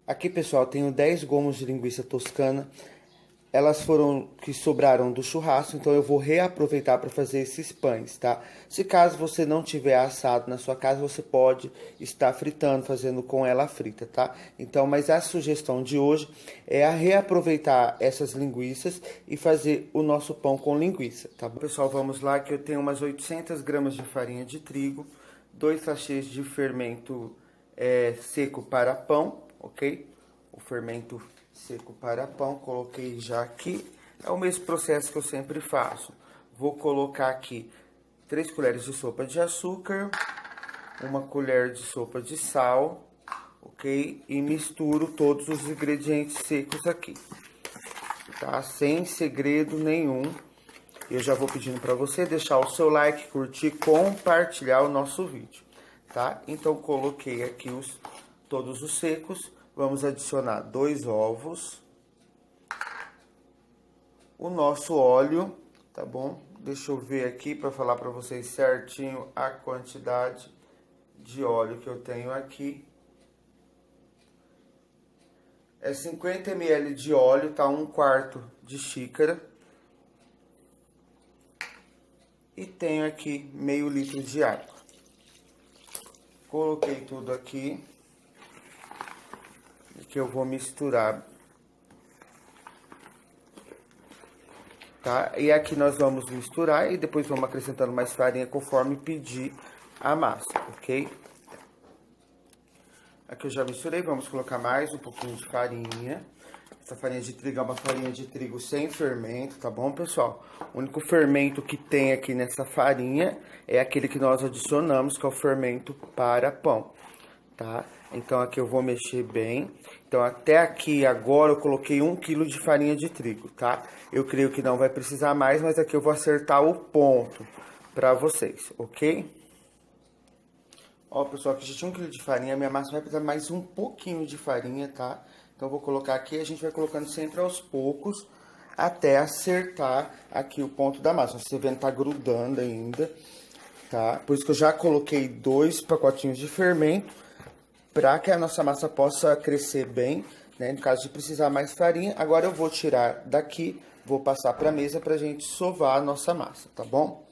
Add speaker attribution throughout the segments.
Speaker 1: Aqui, pessoal, tenho 10 gomos de linguiça toscana. Elas foram que sobraram do churrasco, então eu vou reaproveitar para fazer esses pães, tá? Se caso você não tiver assado na sua casa, você pode estar fritando, fazendo com ela frita, tá? Então, mas a sugestão de hoje é a reaproveitar essas linguiças e fazer o nosso pão com linguiça, tá bom? Pessoal, vamos lá, que eu tenho umas 800 gramas de farinha de trigo, 2 sachês de fermento seco para pão, ok? O fermento seco para pão, coloquei já aqui. É o mesmo processo que eu sempre faço. Vou colocar aqui 3 colheres de sopa de açúcar, 1 colher de sopa de sal, ok? E misturo todos os ingredientes secos aqui, tá? Sem segredo nenhum. Eu já vou pedindo para você deixar o seu like, curtir, compartilhar o nosso vídeo, tá? Então, coloquei aqui todos os secos. Vamos adicionar 2 ovos, o nosso óleo, tá bom? Deixa eu ver aqui para falar para vocês certinho a quantidade de óleo que eu tenho aqui. É 50 ml de óleo, tá? 1/4 de xícara. E tenho aqui meio litro de água. Coloquei tudo aqui. Que eu vou misturar, tá? E aqui nós vamos misturar e depois vamos acrescentando mais farinha conforme pedir a massa, ok? Aqui eu já misturei, vamos colocar mais um pouquinho de farinha. Essa farinha de trigo é uma farinha de trigo sem fermento, tá bom, pessoal? O único fermento que tem aqui nessa farinha é aquele que nós adicionamos, que é o fermento para pão, tá? Então, aqui eu vou mexer bem. Então, até aqui, agora, eu coloquei 1 kg de farinha de trigo, tá? Eu creio que não vai precisar mais, mas aqui eu vou acertar o ponto pra vocês, ok? Ó, pessoal, aqui já tinha 1 kg de farinha. Minha massa vai precisar mais um pouquinho de farinha, tá? Então, eu vou colocar aqui e a gente vai colocando sempre aos poucos até acertar aqui o ponto da massa. Você vendo, tá grudando ainda, tá? Por isso que eu já coloquei 2 pacotinhos de fermento, para que a nossa massa possa crescer bem, né? No caso de precisar mais farinha. Agora eu vou tirar daqui, vou passar para a mesa para a gente sovar a nossa massa, tá bom?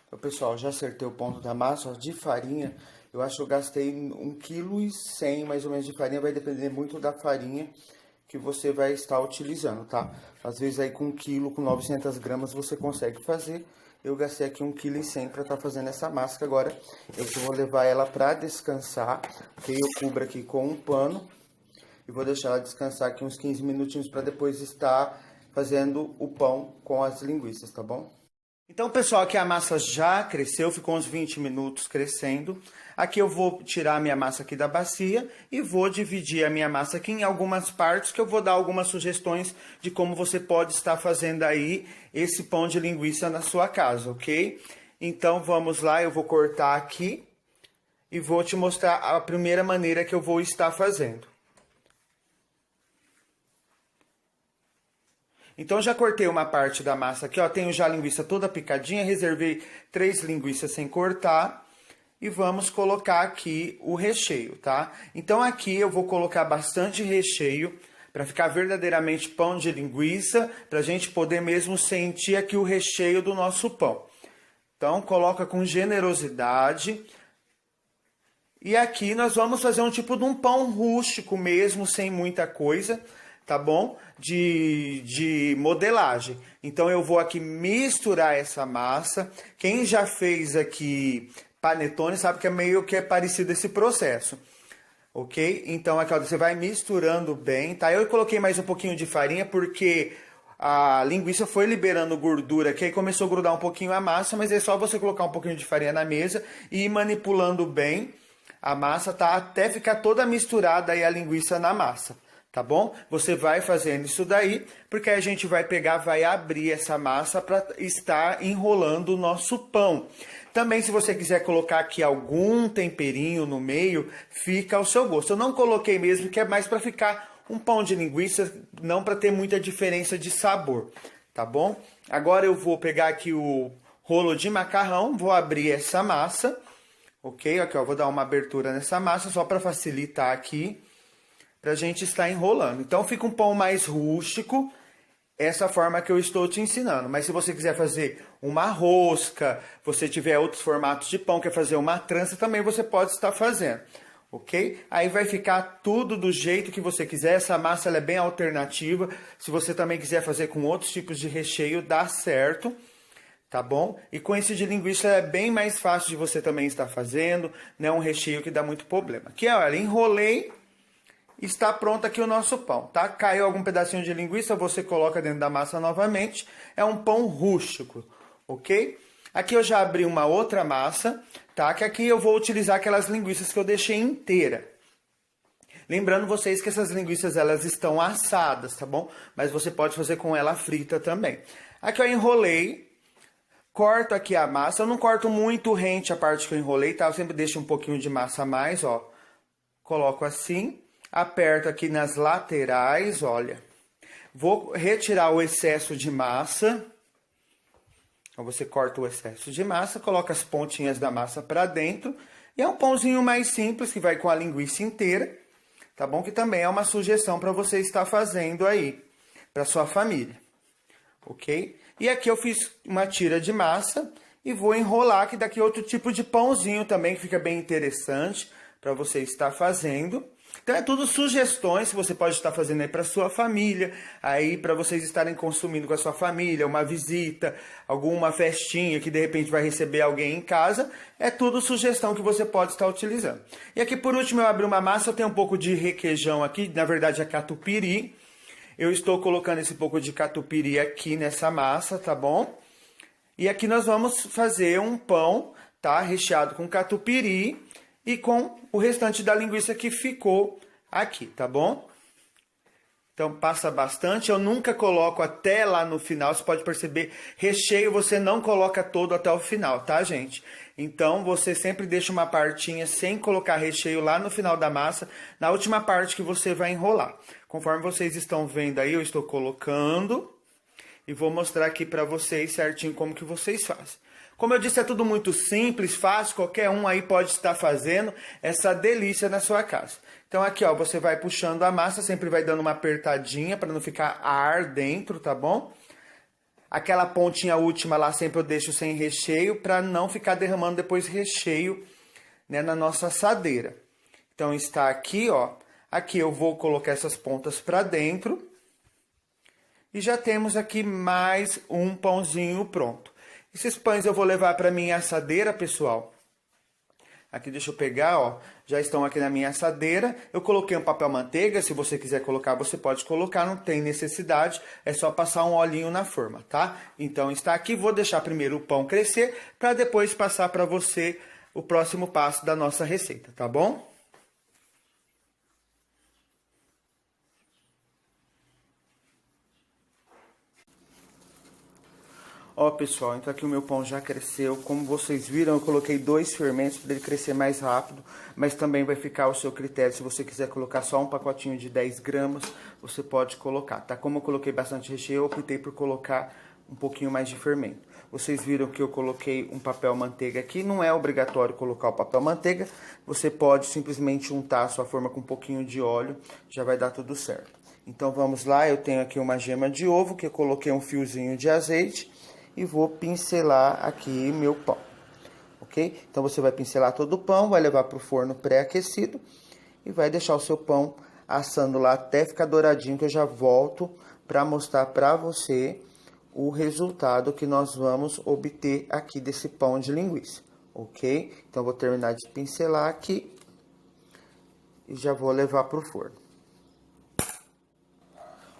Speaker 1: Então, pessoal, já acertei o ponto da massa, ó, de farinha. Eu acho que eu gastei 1,1 kg mais ou menos de farinha, vai depender muito da farinha que você vai estar utilizando, tá? Às vezes aí com 1 kg, com 900 gramas você consegue fazer. Eu gastei aqui 1,1 kg para estar fazendo essa massa. Agora eu vou levar ela para descansar, ok? Eu cubro aqui com um pano e vou deixar ela descansar aqui uns 15 minutinhos para depois estar fazendo o pão com as linguiças, tá bom? Então, pessoal, aqui a massa já cresceu, ficou uns 20 minutos crescendo. Aqui eu vou tirar a minha massa aqui da bacia e vou dividir a minha massa aqui em algumas partes, que eu vou dar algumas sugestões de como você pode estar fazendo aí esse pão de linguiça na sua casa, ok? Então, vamos lá, eu vou cortar aqui e vou te mostrar a primeira maneira que eu vou estar fazendo. Então, já cortei uma parte da massa aqui, ó. Tenho já a linguiça toda picadinha, reservei 3 linguiças sem cortar. E vamos colocar aqui o recheio, tá? Então, aqui eu vou colocar bastante recheio, para ficar verdadeiramente pão de linguiça, para a gente poder mesmo sentir aqui o recheio do nosso pão. Então, coloca com generosidade. E aqui nós vamos fazer um tipo de um pão rústico mesmo, sem muita coisa, tá bom? De modelagem. Então, eu vou aqui misturar essa massa. Quem já fez aqui panetone sabe que é meio que parecido esse processo, ok? Então, aqui ó, você vai misturando bem, tá? Eu coloquei mais um pouquinho de farinha porque a linguiça foi liberando gordura aqui, aí começou a grudar um pouquinho a massa, mas é só você colocar um pouquinho de farinha na mesa e ir manipulando bem a massa, tá? Até ficar toda misturada aí a linguiça na massa, tá bom? Você vai fazendo isso daí, porque a gente vai pegar, vai abrir essa massa para estar enrolando o nosso pão. Também, se você quiser colocar aqui algum temperinho no meio, fica ao seu gosto. Eu não coloquei mesmo, que é mais para ficar um pão de linguiça, não para ter muita diferença de sabor, tá bom? Agora eu vou pegar aqui o rolo de macarrão, vou abrir essa massa, ok? Aqui, ó, vou dar uma abertura nessa massa, só para facilitar aqui. pra gente estar enrolando. Então fica um pão mais rústico, essa forma que eu estou te ensinando. Mas se você quiser fazer uma rosca, você tiver outros formatos de pão, quer fazer uma trança, também você pode estar fazendo. Ok? Aí vai ficar tudo do jeito que você quiser. Essa massa ela é bem alternativa. Se você também quiser fazer com outros tipos de recheio, dá certo. Tá bom? E com esse de linguiça é bem mais fácil de você também estar fazendo. Não é um recheio que dá muito problema. Aqui, olha, enrolei. Está pronto aqui o nosso pão, tá? Caiu algum pedacinho de linguiça, você coloca dentro da massa novamente. É um pão rústico, ok? Aqui eu já abri uma outra massa, tá? Que aqui eu vou utilizar aquelas linguiças que eu deixei inteira. Lembrando vocês que essas linguiças, elas estão assadas, tá bom? Mas você pode fazer com ela frita também. Aqui eu enrolei, corto aqui a massa. Eu não corto muito rente a parte que eu enrolei, tá? Eu sempre deixo um pouquinho de massa a mais, ó. Coloco assim. Aperto aqui nas laterais, olha. Vou retirar o excesso de massa. Então, você corta o excesso de massa, coloca as pontinhas da massa para dentro. E é um pãozinho mais simples, que vai com a linguiça inteira. Tá bom? Que também é uma sugestão para você estar fazendo aí, para sua família. Ok? E aqui eu fiz uma tira de massa e vou enrolar, que daqui outro tipo de pãozinho também, que fica bem interessante para você estar fazendo. Então é tudo sugestões que você pode estar fazendo aí para sua família, aí para vocês estarem consumindo com a sua família, uma visita, alguma festinha que de repente vai receber alguém em casa, é tudo sugestão que você pode estar utilizando. E aqui por último eu abri uma massa, eu tenho um pouco de requeijão aqui, na verdade é catupiry. Eu estou colocando esse pouco de catupiry aqui nessa massa, tá bom? E aqui nós vamos fazer um pão, tá? Recheado com catupiry e com o restante da linguiça que ficou aqui, tá bom? Então passa bastante, eu nunca coloco até lá no final, você pode perceber, recheio você não coloca todo até o final, tá, gente? Então você sempre deixa uma partinha sem colocar recheio lá no final da massa, na última parte que você vai enrolar. Conforme vocês estão vendo aí, eu estou colocando e vou mostrar aqui pra vocês certinho como que vocês fazem. Como eu disse, é tudo muito simples, fácil, qualquer um aí pode estar fazendo essa delícia na sua casa. Então aqui, ó, você vai puxando a massa, sempre vai dando uma apertadinha para não ficar ar dentro, tá bom? Aquela pontinha última lá sempre eu deixo sem recheio para não ficar derramando depois recheio, né, na nossa assadeira. Então está aqui, ó. Aqui eu vou colocar essas pontas para dentro. E já temos aqui mais um pãozinho pronto. Esses pães eu vou levar para minha assadeira, pessoal. Aqui deixa eu pegar, ó. Já estão aqui na minha assadeira. Eu coloquei um papel manteiga. Se você quiser colocar, você pode colocar. Não tem necessidade. É só passar um olhinho na forma, tá? Então está aqui. Vou deixar primeiro o pão crescer para depois passar para você o próximo passo da nossa receita, tá bom? Ó, pessoal, então aqui o meu pão já cresceu. Como vocês viram, eu coloquei 2 fermentos para ele crescer mais rápido, mas também vai ficar ao seu critério. Se você quiser colocar só um pacotinho de 10 gramas, você pode colocar, tá? Como eu coloquei bastante recheio, eu optei por colocar um pouquinho mais de fermento. Vocês viram que eu coloquei um papel manteiga aqui. Não é obrigatório colocar o papel manteiga. Você pode simplesmente untar a sua forma com um pouquinho de óleo, já vai dar tudo certo. Então vamos lá, eu tenho aqui uma gema de ovo, que eu coloquei um fiozinho de azeite. E vou pincelar aqui meu pão, ok? Então você vai pincelar todo o pão, vai levar para o forno pré-aquecido e vai deixar o seu pão assando lá até ficar douradinho, que eu já volto para mostrar para você o resultado que nós vamos obter aqui desse pão de linguiça, ok? Então vou terminar de pincelar aqui e já vou levar para o forno.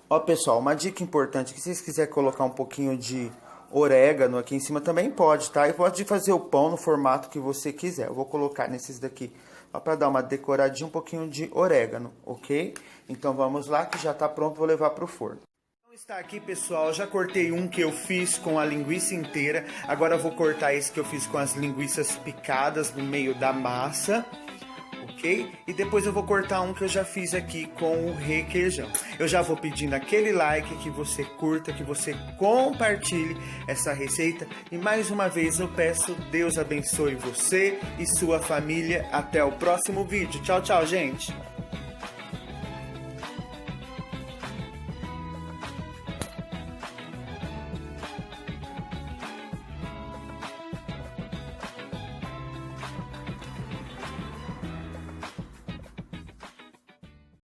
Speaker 1: Ó, pessoal, uma dica importante, que se vocês quiserem colocar um pouquinho de orégano aqui em cima também pode, tá? E pode fazer o pão no formato que você quiser. Eu vou colocar nesses daqui, ó, para dar uma decoradinha, um pouquinho de orégano, ok? Então vamos lá, que já tá pronto, vou levar pro forno. Então está aqui, pessoal, já cortei um que eu fiz com a linguiça inteira. Agora eu vou cortar esse que eu fiz com as linguiças picadas no meio da massa. Ok? E depois eu vou cortar um que eu já fiz aqui com o requeijão. Eu já vou pedindo aquele like, que você curta, que você compartilhe essa receita. E mais uma vez eu peço, Deus abençoe você e sua família. Até o próximo vídeo. Tchau, tchau, gente!